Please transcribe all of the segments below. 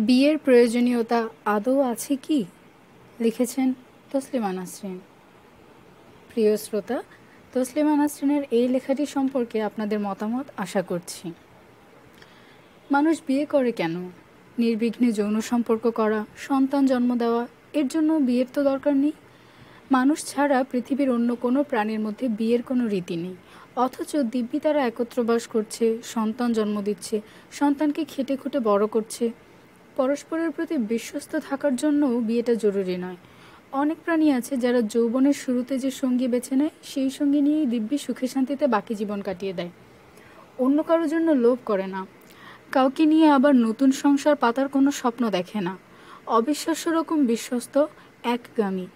বিয়ের প্রয়োজনীয়তা আদৌ আছে কি? লিখেছেন তসলিমা নাসরিন। প্রিয় শ্রোতা, তসলিমা নাসরিনের এই লেখাটি সম্পর্কে আপনাদের মতামত আশা করছি। মানুষ বিয়ে করে কেন? নির্বিঘ্নে যৌন সম্পর্ক করা, সন্তান জন্ম দেওয়া, এর জন্য বিয়ের তো দরকার নেই। মানুষ ছাড়া পৃথিবীর অন্য কোনো প্রাণীর মধ্যে বিয়ের কোনো রীতি নেই, অথচ দিব্যি তারা একত্র বাস করছে, সন্তান জন্ম দিচ্ছে, সন্তানকে খেটে খুঁটে বড় করছে। পরস্পরের প্রতি বিশ্বস্ত থাকার জন্যও বিয়েটা জরুরি নয়। অনেক প্রাণী আছে যারা যৌবনের শুরুতে যে সঙ্গী বেছে নেয়, সেই সঙ্গী নিয়েই দিব্যি সুখে শান্তিতে বাকি জীবন কাটিয়ে দেয়। অন্য কারোর জন্য লোভ করে না, কাউকে নিয়ে আবার নতুন সংসার পাতার কোনো স্বপ্ন দেখে না। অবিশ্বাস্য রকম বিশ্বস্ত, একগামী।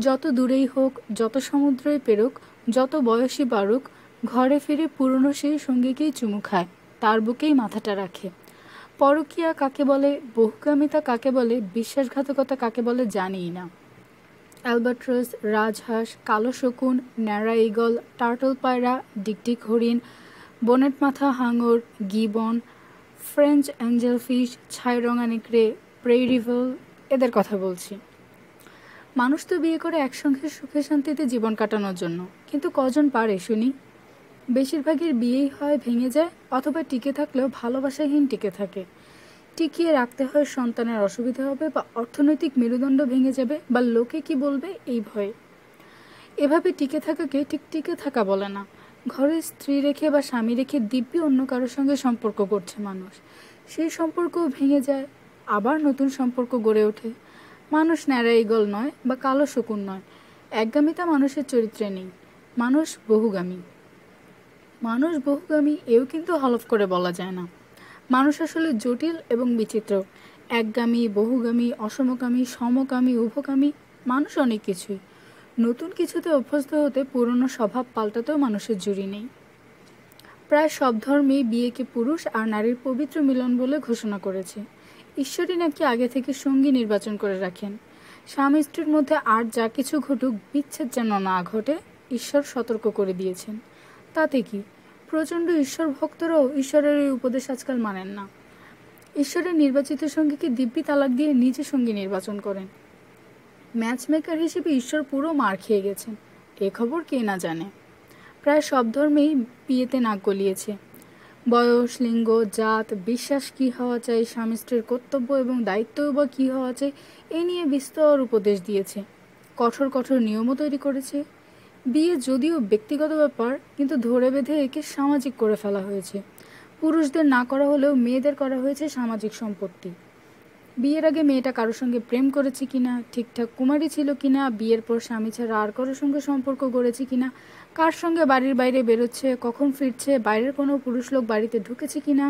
যত দূরেই হোক, যত সমুদ্রই পেরুক, যত বয়সী বাড়ুক, ঘরে ফিরে পুরনো সেই সঙ্গীকেই চুমু খায়, তার বুকেই মাথাটা রাখে। পরকীয়া কাকে বলে, বহুগামিতা কাকে বলে, বিশ্বাসঘাতকতা কাকে বলে জানিই না। অ্যালবাট্রস, রাজহাঁস, কালো শকুন, ন্যাড়া ঈগল, টার্টল পায়রা, ডিকটিক হরিণ, বনেট মাথা হাঙর, গিবন, ফ্রেঞ্চ অ্যাঞ্জেলফিশ, ছাইরঙা নেকড়ে, প্রেইরিভল, এদের কথা বলছি। মানুষ তো বিয়ে করে একসঙ্গে সুখে শান্তিতে জীবন কাটানোর জন্য, কিন্তু কজন পারে শুনি? বেশিরভাগের বিয়েই হয় ভেঙে যায়, অথবা টিকে থাকলেও ভালোবাসাহীন টিকে থাকে। টিকিয়ে রাখতে হয় সন্তানের অসুবিধা হবে, বা অর্থনৈতিক মেরুদণ্ড ভেঙে যাবে, বা লোকে কি বলবে এই ভয়ে। এভাবে টিকে থাকাকে ঠিক টিকে থাকা বলে না। ঘরে স্ত্রী রেখে বা স্বামী রেখে দিব্যি অন্য কারোর সঙ্গে সম্পর্ক করছে মানুষ, সেই সম্পর্কও ভেঙে যায়, আবার নতুন সম্পর্ক গড়ে ওঠে। মানুষ ন্যাড়া ঈগল নয় বা কালো শকুন নয়, একগামিতা মানুষের চরিত্রে নেই। মানুষ বহুগামী। মানুষ বহুগামী এও কিন্তু হলফ করে বলা যায় না। মানুষ আসলে জটিল এবং বিচিত্র। একগামী, বহুগামী, অসমকামী, সমকামী, উভকামী, মানুষ অনেক কিছুই। নতুন কিছুতে অভ্যস্ত হতে পুরনো স্বভাব পাল্টাতেও মানুষের জুড়ি নেই। প্রায় সব ধর্মেই বিয়েকে পুরুষ আর নারীর পবিত্র মিলন বলে ঘোষণা করেছে। ঈশ্বরই নাকি আগে থেকে সঙ্গী নির্বাচন করে রাখেন। স্বামী স্ত্রীর মধ্যে আর যা কিছু ঘটুক, বিচ্ছেদ যেন না ঘটে, ঈশ্বর সতর্ক করে দিয়েছেন। তাতে কি, প্রচণ্ড ঈশ্বর ভক্তরাও ঈশ্বরের এই উপদেশ আজকাল মানেন না। ঈশ্বরের নির্বাচিত সঙ্গীকে দিব্যি তালাক দিয়ে নিজে সঙ্গী নির্বাচন করেন। ম্যাচ মেকার হিসেবে ঈশ্বর পুরো মার খেয়ে গেছেন, এ খবর কে না জানে। প্রায় সব ধর্মেই বিয়েতে নাক গলিয়েছে। বয়স, লিঙ্গ, জাত, বিশ্বাস কী হওয়া চাই, স্বামী স্ত্রীর কর্তব্য এবং দায়িত্বও বা কী হওয়া চাই, এ নিয়ে বিস্তর উপদেশ দিয়েছে। কঠোর কঠোর নিয়মও তৈরি করেছে। বিয়ে যদিও ব্যক্তিগত ব্যাপার, কিন্তু ধরে বেঁধে একে সামাজিক করে ফেলা হয়েছে। পুরুষদের না করা হলেও মেয়েদের করা হয়েছে সামাজিক সম্পত্তি। বিয়ের আগে মেয়েটা কারোর সঙ্গে প্রেম করেছে কিনা, ঠিকঠাক কুমারী ছিল কিনা, বিয়ের পর স্বামী ছাড়া আর কারোর সঙ্গে সম্পর্ক গড়েছে কিনা, কার সঙ্গে বাড়ির বাইরে বেরোচ্ছে, কখন ফিরছে, বাইরের কোনো পুরুষ লোক বাড়িতে ঢুকেছে কিনা,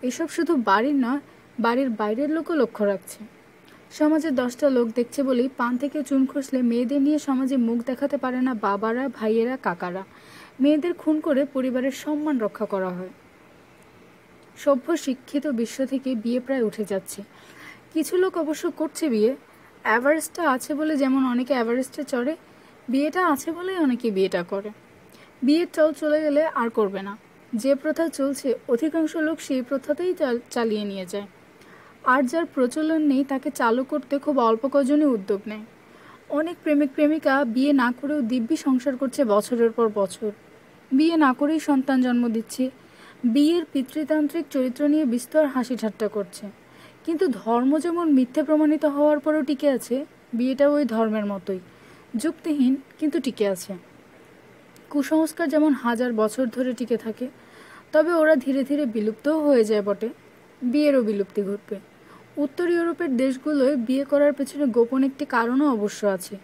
এসব শুধু বাড়ির নয়, বাড়ির বাইরের লোকও লক্ষ্য রাখছে। সমাজে 10টা লোক দেখছে বলেই পান থেকে চুন খসলে মেয়েদের নিয়ে সমাজে মুখ দেখাতে পারে না বাবারা, ভাইয়েরা, কাকারা। মেয়েদের খুন করে পরিবারের সম্মান রক্ষা করা হয়। সভ্য শিক্ষিত বিশ্ব থেকে বিয়ে প্রায় উঠে যাচ্ছে। কিছু লোক অবশ্য করছে বিয়ে। এভারেস্টটা আছে বলে যেমন অনেকে এভারেস্টে চড়ে, বিয়েটা আছে বলেই অনেকে বিয়েটা করে। বিয়ের চল চলে গেলে আর করবে না। যে প্রথা চলছে, অধিকাংশ লোক সেই প্রথাতেই চালিয়ে নিয়ে যায়। আর যার প্রচলন নেই, তাকে চালু করতে খুব অল্প কজনই উদ্যোগ নেয়। অনেক প্রেমিক প্রেমিকা বিয়ে না করেও দিব্যি সংসার করছে বছরের পর বছর। বিয়ে না করেই সন্তান জন্ম দিচ্ছে। বিয়ের পিতৃতান্ত্রিক চরিত্র নিয়ে বিস্তর হাসি ঠাট্টা করছে। কিন্তু ধর্ম যেমন মিথ্যে প্রমাণিত হওয়ার পরও টিকে আছে, বিয়েটাও ওই ধর্মের মতোই যুক্তিহীন, কিন্তু টিকে আছে। কুসংস্কার যেমন হাজার বছর ধরে টিকে থাকে, তবে ওরা ধীরে ধীরে বিলুপ্তও হয়ে যায় বটে। বিয়েরও বিলুপ্তি ঘটবে। উত্তর ইউরোপের দেশগুলোয় বিয়ে করার পেছনে গোপন একটি কারণও অবশ্য আছে।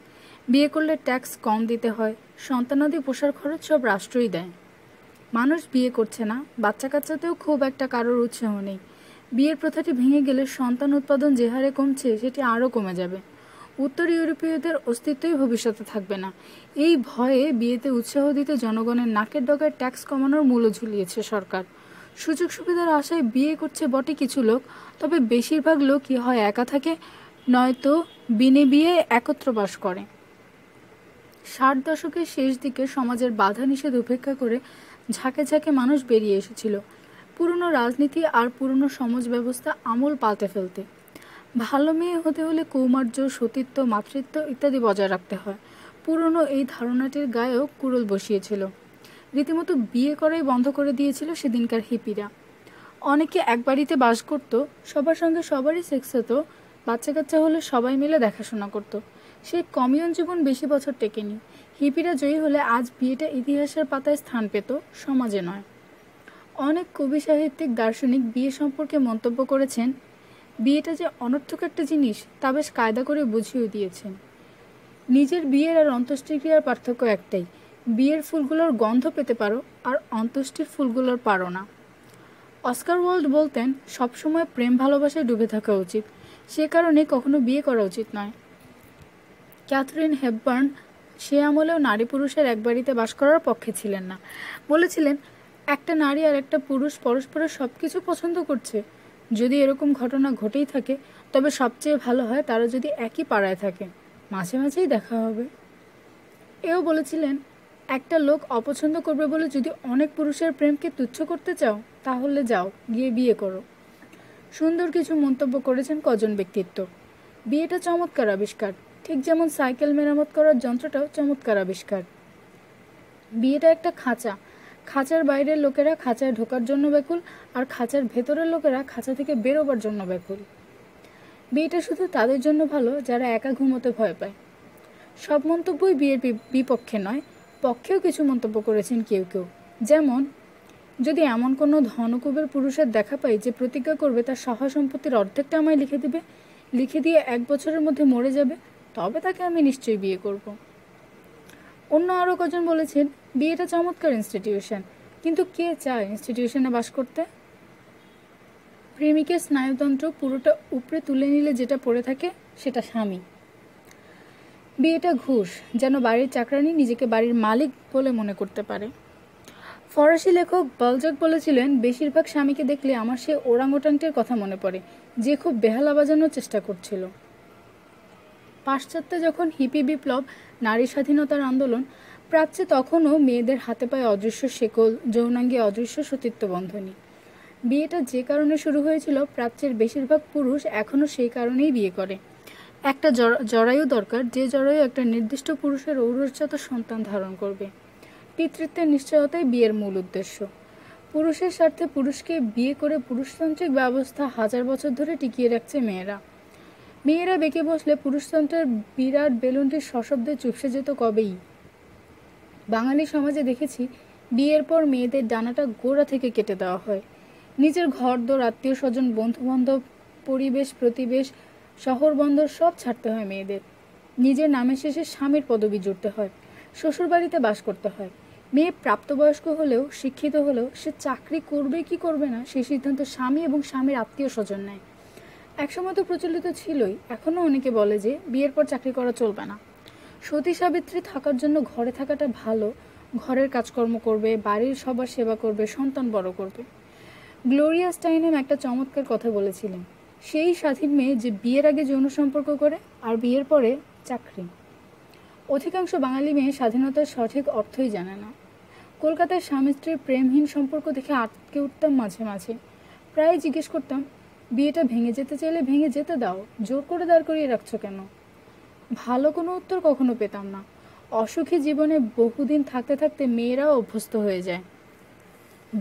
বিয়ে করলে ট্যাক্স কম দিতে হয়, সন্তানাদি পোষার খরচ সব রাষ্ট্রই দেয়। মানুষ বিয়ে করছে না, বাচ্চা কাচ্চাতেও খুব একটা কারোর উৎসাহ নেই। বিয়ের প্রথাটি ভেঙে গেলে সন্তান উৎপাদন যে হারে কমছে, সেটি আরও কমে যাবে। উত্তর ইউরোপীয়দের অস্তিত্বই ভবিষ্যতে থাকবে না। এই ভয়ে বিয়েতে উৎসাহ দিতে জনগণের নাকের ডগায় ট্যাক্স কমানোর মূল্য ঝুলিয়েছে সরকার। সুযোগ সুবিধার আশায় বিয়ে করছে বটে কিছু লোক, তবে বেশিরভাগ লোকই হয় একা থাকে, নয়তো বিনে বিয়ে একত্র বাস করে। 60 দশকের শেষ দিকে সমাজের বাধা নিষেধ উপেক্ষা করে ঝাঁকে ঝাঁকে মানুষ বেরিয়ে এসেছিল। পুরনো রাজনীতি আর পুরনো সমাজ ব্যবস্থা আমূল পাল্টে ফেলতে। ভালো মেয়ে হতে হলে কৌমার্য, সতীত্ব, মাতৃত্ব ইত্যাদি বজায় রাখতে হয়। পুরনো এই ধারণাটির গায়েও কুড়ুল বসিয়েছিল। রীতিমতো বিয়ে করাই বন্ধ করে দিয়েছিল সেদিনকার হিপিরা। অনেকে এক বাড়িতে বাস করত, সবার সঙ্গে সবারই সেক্স হতো, বাচ্চা কাচ্চা হলে সবাই মিলে দেখাশোনা করত। সেই কমিউন জীবন বেশি বছর টেকেনি। হিপিরা জয়ী হলে আজ বিয়েটা ইতিহাসের পাতায় স্থান পেত, সমাজে নয়। অনেক কবি, সাহিত্যিক, দার্শনিক বিয়ে সম্পর্কে মন্তব্য করেছেন, বিয়েটা যে অনর্থক একটা জিনিস তা বেশ কায়দা করে বুঝিয়ে দিয়েছেন। নিজের বিয়ের আর অন্ত্যেষ্টিক্রিয়ার পার্থক্য একটাই, বিয়ের ফুলগুলোর গন্ধ পেতে পারো আর অন্ত্যেষ্টির ফুলগুলোর পারো না। অস্কার ওয়াইল্ড বলতেন, সবসময় প্রেম ভালোবাসায় ডুবে থাকা উচিত, সে কারণে কখনো বিয়ে করা উচিত নয়। ক্যাথরিন হেপবার্ন সে আমলেও নারী পুরুষের এক বাড়িতে বাস করার পক্ষে ছিলেন না। বলেছিলেন, একটা নারী আর একটা পুরুষ পরস্পরের সব কিছু পছন্দ করছে। যদি এরকম ঘটনা ঘটেই থাকে তবে সবচেয়ে ভালো হয় তারা যদি একই পাড়ায় থাকে, মাঝে মাঝেই দেখা হবে। এও বলেছিলেন, একটা লোক অপছন্দ করবে বলে যদি অনেক পুরুষের প্রেমকে তুচ্ছ করতে চাও তাহলে যাও গিয়ে বিয়ে করো। সুন্দর কিছু মন্তব্য করেছেন কজন ব্যক্তিত্ব। বিয়েটা চমৎকার আবিষ্কার, ঠিক যেমন সাইকেল মেরামত করার যন্ত্রটাও চমৎকার আবিষ্কার। বিয়েটা একটা খাঁচা, খাঁচার বাইরের লোকেরা খাঁচায় ঢোকার জন্য ব্যাকুল, আর খাঁচার ভেতরের লোকেরা খাঁচা থেকে বেরোবার জন্য ব্যাকুল। বিয়েটা শুধু তাদের জন্য ভালো যারা একা ঘুমোতে ভয় পায়। সব মন্তব্যই বিয়ের বিপক্ষে নয়, পক্ষেও কিছু মন্তব্য করেছেন কেউ কেউ। যেমন, যদি এমন কোনো ধনকুবের পুরুষের দেখা পাই যে প্রতিজ্ঞা করবে তার সহায় সম্পত্তির অর্ধেকটা আমায় লিখে দিয়ে 1 বছরের মধ্যে মরে যাবে, তবে তাকে আমি নিশ্চয়ই বিয়ে করব। অন্য আরও কজন বলেছেন, বিয়েটা চমৎকার ইনস্টিটিউশন, কিন্তু কে চায় ইনস্টিটিউশনে বাস করতে? প্রেমিকের স্নায়ুতন্ত্র পুরোটা উপরে তুলে নিলে যেটা পড়ে থাকে সেটা স্বামী। বিয়েটা ঘুষ, যেন বাড়ির চাকরানি নিজেকে বাড়ির মালিক বলে মনে করতে পারে। ফরাসি লেখক বালজাক বলেছিলেন, বেশিরভাগ স্বামীকে দেখলে আমার সে ওরাংওটাংটির কথা মনে পড়ে যে খুব বেহালা বাজানোর চেষ্টা করছিল। পাশ্চাত্যে যখন হিপি বিপ্লব, নারী স্বাধীনতার আন্দোলন, প্রাচ্যে তখনও মেয়েদের হাতে পায়ে অদৃশ্য শেকল, যৌনাঙ্গে অদৃশ্য সতীত্ব বন্ধনী। বিয়েটা যে কারণে শুরু হয়েছিল, প্রাচ্যের বেশিরভাগ পুরুষ এখনও সেই কারণেই বিয়ে করে। একটা জরায়ু দরকার, যে জরায়ু একটা নির্দিষ্ট পুরুষের ঔরসজাত সন্তান ধারণ করবে। পিতৃত্বের নিশ্চয়তাই বিয়ের মূল উদ্দেশ্য। পুরুষের স্বার্থে পুরুষকে বিয়ে করে পুরুষতান্ত্রিক ব্যবস্থা 1000 বছর ধরে টিকিয়ে রাখছে মেয়েরা। মেয়েরা বেঁকে বসলে পুরুষতন্ত্রের বিরাট বেলুনটি সশব্দে চুপসে যেত কবেই। বাঙালি সমাজে দেখেছি, বিয়ের পর মেয়েদের ডানাটা গোড়া থেকে কেটে দেওয়া হয়। নিজের ঘরদোর, আত্মীয় স্বজন, বন্ধুবান্ধব, পরিবেশ প্রতিবেশ, শহর বন্দর সব ছাড়তে হয় মেয়েদের। নিজের নামের শেষে স্বামীর পদবি জুড়তে হয়, শ্বশুরবাড়িতে বাস করতে হয়। মেয়ে প্রাপ্তবয়স্ক হলেও, শিক্ষিত হলেও সে চাকরি করবে কি করবে না সেই সিদ্ধান্ত স্বামী এবং স্বামীর আত্মীয় স্বজন নেয়। একসময় তো প্রচলিত ছিলই, এখনও অনেকে বলে যে বিয়ের পর চাকরি করা চলবে না। সতী সাবিত্রী থাকার জন্য ঘরে থাকাটা ভালো, ঘরের কাজকর্ম করবে, বাড়ির সবার সেবা করবে, সন্তান বড় করবে। গ্লোরিয়া স্টাইনেম একটা চমৎকার কথা বলেছিলেন, সেই স্বাধীন মেয়ে যে বিয়ের আগে যৌন সম্পর্ক করে আর বিয়ের পরে চাকরি। অধিকাংশ বাঙালি মেয়ে স্বাধীনতার সঠিক অর্থই জানে না। কলকাতায় স্বামী স্ত্রীর প্রেমহীন সম্পর্ক দেখে আটকে উঠতাম মাঝে মাঝে। প্রায় জিজ্ঞেস করতাম, বিয়েটা ভেঙে যেতে চাইলে ভেঙে যেতে দাও, জোর করে দাঁড় করিয়ে রাখছো কেন? ভালো কোনো উত্তর কখনো পেতাম না। অসুখী জীবনে বহুদিন থাকতে থাকতে মেয়েরাও অভ্যস্ত হয়ে যায়।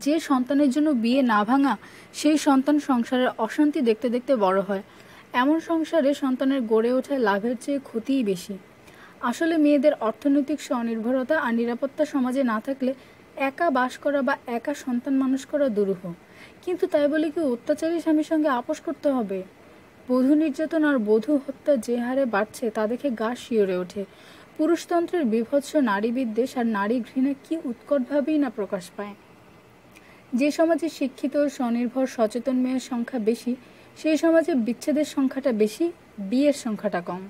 যে সন্তানের জন্য বিয়ে না ভাঙা, সেই সন্তান সংসারের অশান্তি দেখতে দেখতে বড় হয়। এমন সংসারে সন্তানের গড়ে ওঠা লাভের চেয়ে ক্ষতিই বেশি। আসলে মেয়েদের অর্থনৈতিক স্বনির্ভরতা আর নিরাপত্তা সমাজে না থাকলে একা বাস করা বা একা সন্তান মানুষ করা দুরূহ। কিন্তু তাই বলে কি অত্যাচারী স্বামীর সঙ্গে আপোষ করতে হবে? বধূ নির্যাতন আর বধূ হত্যা যে হারে বাড়ছে তা দেখে গা শিউরে ওঠে। পুরুষতন্ত্রের বীভৎস নারী বিদ্বেষ আর নারী ঘৃণা কি উৎকটভাবেই না প্রকাশ পায়। যে সমাজে শিক্ষিত, স্বনির্ভর, সচেতন মেয়ের সংখ্যা বেশি, সেই সমাজে বিচ্ছেদের সংখ্যাটা বেশি, বিয়ের সংখ্যাটা কম।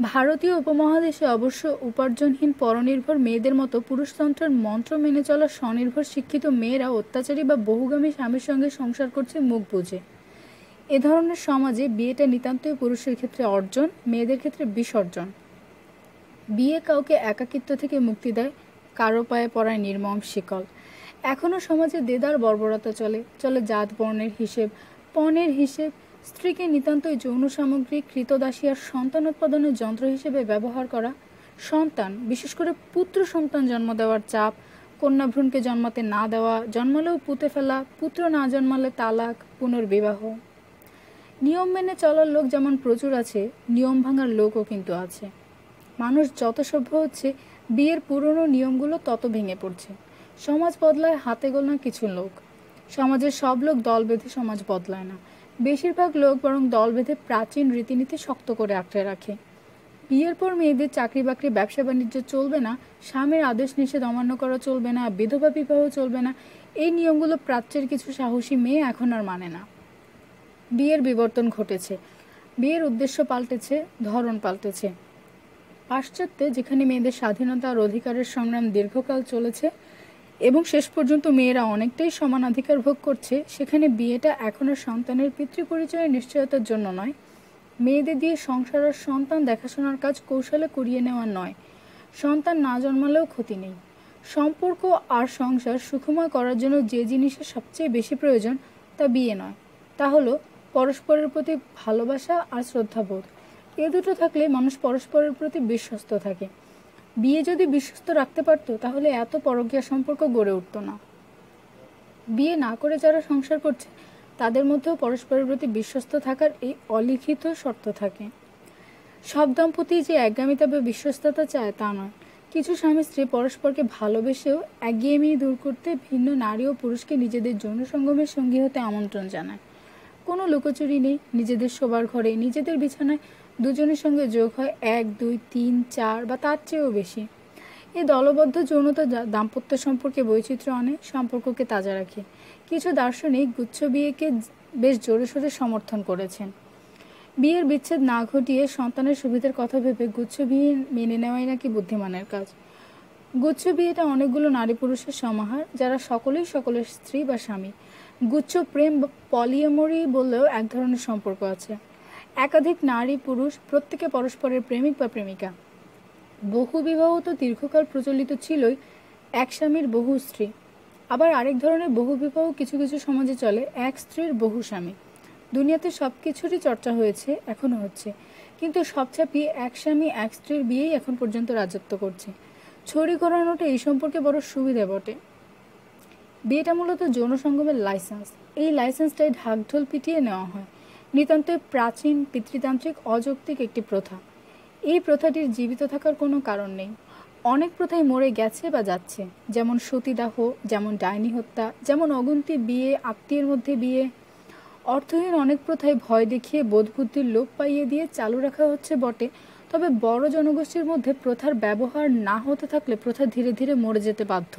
ভারতীয় উপমহাদেশে অবশ্য উপার্জনহীন পরনির্ভর মেয়েদের মতো পুরুষতন্ত্রের মন্ত্র মেনে চলা স্বনির্ভর শিক্ষিত মেয়েরা অত্যাচারী বা বহুগামী স্বামীর সঙ্গে সংসার করছে মুখ বুজে। এ ধরনের সমাজে বিয়েটা নিতান্তই পুরুষের ক্ষেত্রে অর্জন, মেয়েদের ক্ষেত্রে বিসর্জন। বিয়ে কাউকে একাকিত্ব থেকে মুক্তি দেয়, কারো পায়ে পড়ায় নির্মম শিকল। এখনও সমাজে দেদার বর্বরতা চলে, চলে জাত বর্ণের হিসেব, পণের হিসেব, স্ত্রীকে নিতান্তই যৌন সামগ্রী, কৃতদাসী আর সন্তান উৎপাদনের যন্ত্র হিসেবে ব্যবহার করা, সন্তান, বিশেষ করে পুত্র সন্তান জন্ম দেওয়ার চাপ, কন্যাভ্রূণকে জন্মাতে না দেওয়া, জন্মালেও পুঁতে ফেলা, পুত্র না জন্মালে তালাক, পুনর্বিবাহ। নিয়ম মেনে চলার লোক যেমন প্রচুর আছে, নিয়ম ভাঙার লোকও কিন্তু আছে। মানুষ যত সভ্য হচ্ছে, বিয়ের পুরনো নিয়মগুলো তত ভেঙে পড়ছে। সমাজ বদলায় হাতে গোনা কিছু লোক। সমাজের সব লোক দল বেঁধে সমাজ বদলায় না। বেশিরভাগ লোক বরং দল বেঁধে প্রাচীন রীতিনীতি শক্ত করে আঁকড়ে রাখে। বিয়ের পর মেয়েদের চাকরি বাকরি, ব্যবসা বাণিজ্য চলবে না, স্বামীর আদেশ নিষেধ অমান্য করা চলবে না, বিধবা বিবাহ চলবে না, এই নিয়মগুলো প্রাচ্যের কিছু সাহসী মেয়ে এখন আর মানে না। বিয়ের বিবর্তন ঘটেছে, বিয়ের উদ্দেশ্য পাল্টেছে, ধরন পাল্টেছে। পাশ্চাত্যে যেখানে মেয়েদের স্বাধীনতা আর অধিকারের সংগ্রাম দীর্ঘকাল চলেছে এবং শেষ পর্যন্ত মেয়েরা অনেকটাই সমানাধিকার ভোগ করছে, সেখানে বিয়েটা এখন আর সন্তানের পিতৃপরিচয়ের নিশ্চয়তার জন্য নয়, মেয়েদের দিয়ে সংসার আর সন্তান দেখাশোনার কাজ কৌশলে করিয়ে নেওয়া নয়। সন্তান না জন্মালেও ক্ষতি নেই। সম্পর্ক আর সংসার সুখময় করার জন্য যে জিনিসের সবচেয়ে বেশি প্রয়োজন তা বিয়ে নয়, তা হলো পরস্পরের প্রতি ভালোবাসা আর শ্রদ্ধাবোধ। এ দুটো থাকলে মানুষ পরস্পরের প্রতি বিশ্বস্ত থাকে। বিয়ে যদি বিশ্বস্ত রাখতে পারত, তাহলে এত পরকীয়া সম্পর্ক গড়ে উঠত না। বিয়ে না করে যারা সংসার করছে, তাদের মধ্যেও পরস্পরের প্রতি বিশ্বস্ত থাকার এই অলিখিত শর্ত থাকে। সব দম্পতি যে একগামিতা বা বিশ্বস্ততা চায় তা নয়। কিছু স্বামী স্ত্রী পরস্পরকে ভালোবেসেও একঘেয়েমি দূর করতে ভিন্ন নারী ও পুরুষকে নিজেদের যৌন সঙ্গমের সঙ্গী হতে আমন্ত্রণ জানায়। কোনো লুকোচুরি নেই, নিজেদের শোবার ঘরে, নিজেদের বিছানায় দুজনের সঙ্গে যোগ হয় 1, 2, 3, 4 বা তার চেয়েও বেশি। এই দলবদ্ধ যৌনতা দাম্পত্য সম্পর্কে বৈচিত্র্য আনে, সম্পর্ককে তাজা রাখে। কিছু দার্শনিক গুচ্ছ বিয়েকে বেশ জোরে সোরে সমর্থন করেছেন। বিয়ের বিচ্ছেদ না ঘটিয়ে সন্তানের সুবিধার কথা ভেবে গুচ্ছ বিয়ে মেনে নেওয়াই নাকি বুদ্ধিমানের কাজ। গুচ্ছ বিয়েটা অনেকগুলো নারী পুরুষের সমাহার, যারা সকলেই সকলের স্ত্রী বা স্বামী। গুচ্ছ প্রেম বা পলিয়ামরি বললেও এক ধরনের সম্পর্ক আছে। একাধিক নারী পুরুষ প্রত্যেকে পরস্পরের প্রেমিক বা প্রেমিকা। বহু বিবাহ তো দীর্ঘকাল প্রচলিত ছিলই, এক স্বামীর বহু স্ত্রী। আবার আরেক ধরনের বহু বিবাহ কিছু কিছু সমাজে চলে, এক স্ত্রীর বহু স্বামী। দুনিয়াতে সব কিছুরই চর্চা হয়েছে, এখনও হচ্ছে, কিন্তু সব ছাপিয়ে এক স্বামী এক স্ত্রীর বিয়েই এখন পর্যন্ত রাজত্ব করছে। ছড়ি ঘোরানোটা এই সম্পর্কে বড় সুবিধা বটে। বিয়েটা মূলত যৌন সঙ্গমের লাইসেন্স। এই লাইসেন্সটাই ঢাকঢোল পিটিয়ে নেওয়া হয়। নিতান্তই প্রাচীন, পিতৃতান্ত্রিক, অযৌক্তিক একটি প্রথা। এই প্রথাটির জীবিত থাকার কোনো কারণ নেই। অনেক প্রথাই মরে গেছে বা যাচ্ছে, যেমন সতীদাহ, যেমন ডাইনি হত্যা, যেমন অগুন্তি বিয়ে, আত্মীয়ের মধ্যে বিয়ে। অর্থহীন অনেক প্রথায় ভয় দেখিয়ে বোধবুদ্ধির লোপ পাইয়ে দিয়ে চালু রাখা হচ্ছে বটে, তবে বড় জনগোষ্ঠীর মধ্যে প্রথার ব্যবহার না হতে থাকলে প্রথা ধীরে ধীরে মরে যেতে বাধ্য।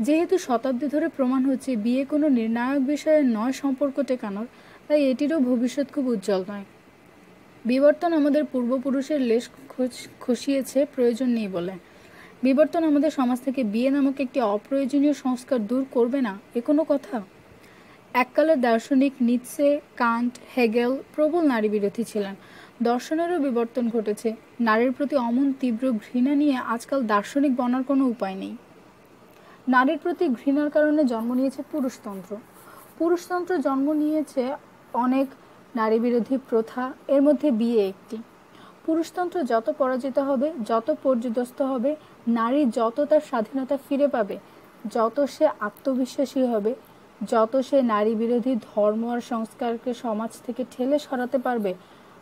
যেহেতু শতাব্দী ধরে প্রমাণ হচ্ছে বিয়ে কোনো নির্ণায়ক বিষয়ে নয় সম্পর্ক টেকানোর, তাই এটিরও ভবিষ্যৎ খুব উজ্জ্বল নয়। বিবর্তন আমাদের পূর্বপুরুষের লেশ খসিয়েছে প্রয়োজন নেই বলে। বিবর্তন আমাদের সমাজ থেকে বিয়ে নামক একটি অপ্রয়োজনীয় সংস্কার দূর করবে না, এ কোনো কথা? এককালের দার্শনিক নিৎসে, কান্ট, হেগেল প্রবল নারী বিরোধী ছিলেন। দর্শনেরও বিবর্তন ঘটেছে। নারীর প্রতি অমন তীব্র ঘৃণা নিয়ে আজকাল দার্শনিক বনার কোনো উপায় নেই। নারীর প্রতি ঘৃণার কারণে জন্ম নিয়েছে পুরুষতন্ত্র। পুরুষতন্ত্র জন্ম নিয়েছে অনেক নারী বিরোধী প্রথা, এর মধ্যে বিয়ে একটি। পুরুষতন্ত্র যত পরাজিত হবে, যত পর্যুদস্ত হবে, নারী যত তার স্বাধীনতা ফিরে পাবে, যত সে আত্মবিশ্বাসী হবে, যত সে নারী বিরোধী ধর্ম আর সংস্কারকে সমাজ থেকে ঠেলে সরাতে পারবে,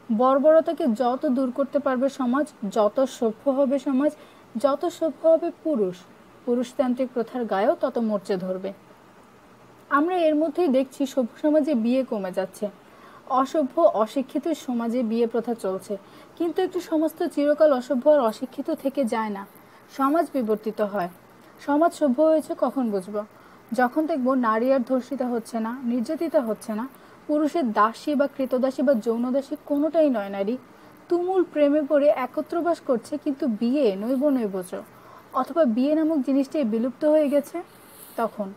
বর্বরতাকে যত দূর করতে পারবে সমাজ, যত সভ্য হবে সমাজ, যত সভ্য হবে পুরুষতান্ত্রিক প্রথার গায়েও তত মোর্চে ধরবে। আমরা এর মধ্যেই দেখছি সভ্য সমাজে বিয়ে কমে যাচ্ছে। অসভ্য অশিক্ষিত সমাজে বিয়ে প্রথা চলছে, কিন্তু একটি সমাজ তো চিরকাল অসভ্য আর অশিক্ষিত থেকে যায় না। সমাজ বিবর্তিত হয়। সমাজ সভ্য হয়েছে কখন বুঝব? যখন দেখব নারী আর ধর্ষিতা হচ্ছে না, নির্যাতিতা হচ্ছে না, পুরুষের দাসী বা কৃতদাসী বা যৌনদাসী কোনোটাই নয় নারী, তুমুল প্রেমে পড়ে একত্র বাস করছে, কিন্তু বিয়ে নৈব নৈবচ, অথবা বিয়ে নামক জিনিসটাই বিলুপ্ত হয়ে গেছে। তখন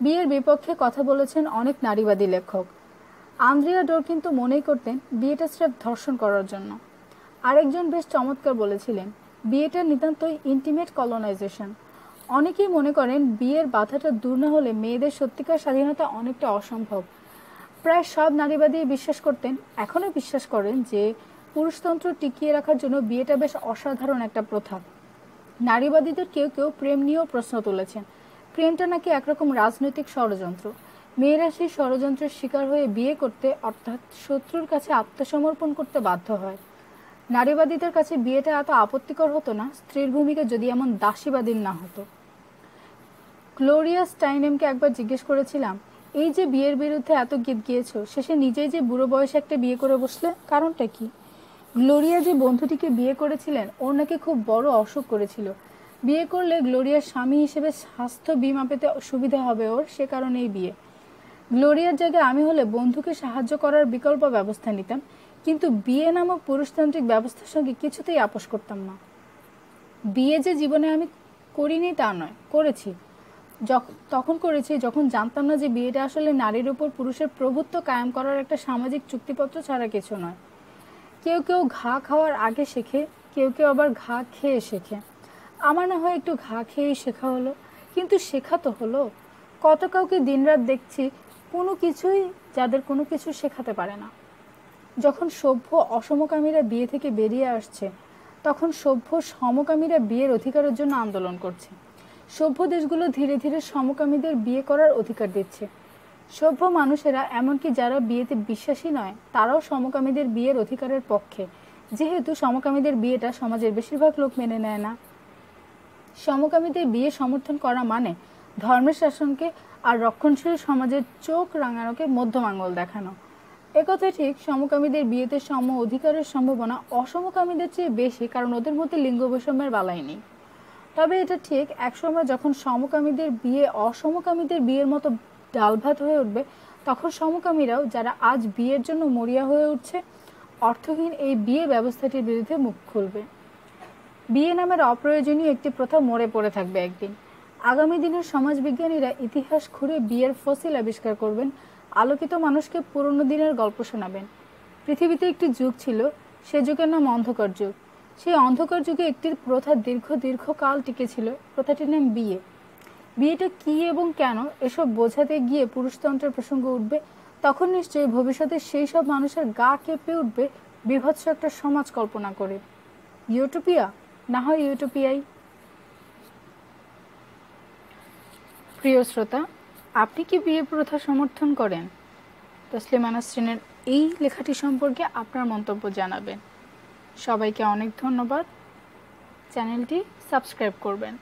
বিয়ের বিপক্ষে কথা বলেছেন অনেক নারীবাদী লেখক। আন্দ্রিয়া ডোর কিন্তু মনেই করতেন বিয়েটা স্রেফ ধর্ষণ করার জন্য। আরেকজন বেশ চমৎকার বলেছিলেন, বিয়েটা নিতান্তই ইন্টিমেট কলোনাইজেশন। অনেকেই মনে করেন বিয়ের বাধাটা দূর না হলে মেয়েদের সত্যিকার স্বাধীনতা অনেকটা অসম্ভব। প্রায় সব নারীবাদী বিশ্বাস করতেন, এখনও বিশ্বাস করেন যে পুরুষতন্ত্র টিকিয়ে রাখার জন্য বিয়েটা বেশ অসাধারণ একটা প্রথা। নারীবাদীদের কেউ কেউ প্রেম নিয়েও প্রশ্ন তুলেছেন। প্রেমটা নাকি একরকম রাজনৈতিক ষড়যন্ত্র। মেয়েরা সেই ষড়যন্ত্রের শিকার হয়ে বিয়ে করতে, অর্থাৎ শত্রুর কাছে আত্মসমর্পণ করতে বাধ্য হয়। নারীবাদীদের কাছে বিয়েটা এত আপত্তিকর হতো না স্ত্রীর ভূমিকা যদি এমন দাসীবাদীর না হতো। গ্লোরিয়া স্টাইনেমকে একবার জিজ্ঞেস করেছিলাম, এই যে বিয়ের বিরুদ্ধে এত গীত গিয়েছো, শেষে নিজেই যে বুড়ো বয়সে একটা বিয়ে করে বসলে, কারণটা কি? গ্লোরিয়া যে বন্ধুটিকে বিয়ে করেছিলেন ওর নাকি খুব বড় অসুখ করেছিল। বিয়ে করলে গ্লোরিয়ার স্বামী হিসেবে স্বাস্থ্য বীমা পেতে সুবিধা হবে ওর, সে কারণেই বিয়ে। গ্লোরিয়ার জায়গায় আমি হলে বন্ধুকে সাহায্য করার বিকল্প ব্যবস্থা নিতাম, কিন্তু বিয়ে নামক পুরুষতান্ত্রিক ব্যবস্থার সঙ্গে কিছুতেই আপোষ করতাম না। বিয়ে যে জীবনে আমি করিনি তা নয়, করেছি। তখন করেছি যখন জানতাম না যে বিয়েটা আসলে নারীর উপর পুরুষের প্রভুত্ব কায়েম করার একটা সামাজিক চুক্তিপত্র ছাড়া কিছু নয়। কেউ কেউ ঘা খাওয়ার আগে শেখে, কেউ কেউ আবার ঘা খেয়ে শেখে। আমার না হয় একটু ঘা খেয়েই শেখা হলো, কিন্তু শেখা তো হলো। কত কাউকে দিনরাত দেখছি যাদের কোনো কিছু শেখাতে পারে না। যখন সভ্য অসমকামীরা বিয়ে থেকে বেরিয়ে আসছে, তখন সভ্য সমকামীরা বিয়ের অধিকারের জন্য আন্দোলন করছে। সভ্য দেশগুলো ধীরে ধীরে সমকামীদের বিয়ে করার অধিকার দিচ্ছে। সভ্য মানুষেরা, এমনকি যারা বিয়েতে বিশ্বাসী নয়, তারাও সমকামীদের বিয়ের অধিকারের পক্ষে, যেহেতু সমকামীদের বিয়েটা সমাজের বেশিরভাগ লোক মেনে নেয় না। সমকামীদের বিয়ে সমর্থন করা মানে ধর্মের শাসনকে আর রক্ষণশীল সমাজের চোখ রাঙানোকে মধ্যম আঙুল দেখানো। একথা ঠিক, সমকামীদের বিয়েতে সম অধিকারের সম্ভাবনা অসমকামীদের চেয়ে বেশি, কারণ ওদের মধ্যে লিঙ্গ বৈষম্যের বালাই নেই। তবে এটা ঠিক, একসময় যখন সমকামীদের বিয়ে অসমকামীদের বিয়ের মতো ডালভাত হয়ে উঠবে, তখন সমকামীরাও, যারা আজ বিয়ের জন্য মরিয়া হয়ে উঠছে, অর্থহীন এই বিয়ে ব্যবস্থাটির বিরুদ্ধে মুখ খুলবে। বিয়ে নামের অপ্রয়োজনীয় একটি প্রথা মরে পড়ে থাকবে একদিন। আগামী দিনের সমাজবিজ্ঞানীরা ইতিহাস খুঁড়ে বিয়ের ফসিল আবিষ্কার করবেন, আলোকিত মানুষকে পুরনো দিনের গল্প শোনাবেন। পৃথিবীতে একটি যুগ ছিল, সে যুগের নাম অন্ধকার যুগ। সেই অন্ধকার যুগে একটি প্রথা দীর্ঘকাল টিকেছিল, প্রথাটির নাম বিয়ে। বিয়েটা কি এবং কেন, এসব বোঝাতে গিয়ে পুরুষতন্ত্রের প্রসঙ্গ উঠবে, তখন নিশ্চয়ই ভবিষ্যতে সেই সব মানুষের গা কেঁপে উঠবে বীভৎস একটা সমাজ কল্পনা করে। ইউটোপিয়া, না হয় ইউটোপিয়াই। প্রিয় শ্রোতা, আপনি কি বিয়ে প্রথা সমর্থন করেন? তসলিমা নাসরিনের এই লেখাটি সম্পর্কে আপনার মন্তব্য জানাবেন। সবাইকে অনেক ধন্যবাদ। চ্যানেলটি সাবস্ক্রাইব করবেন।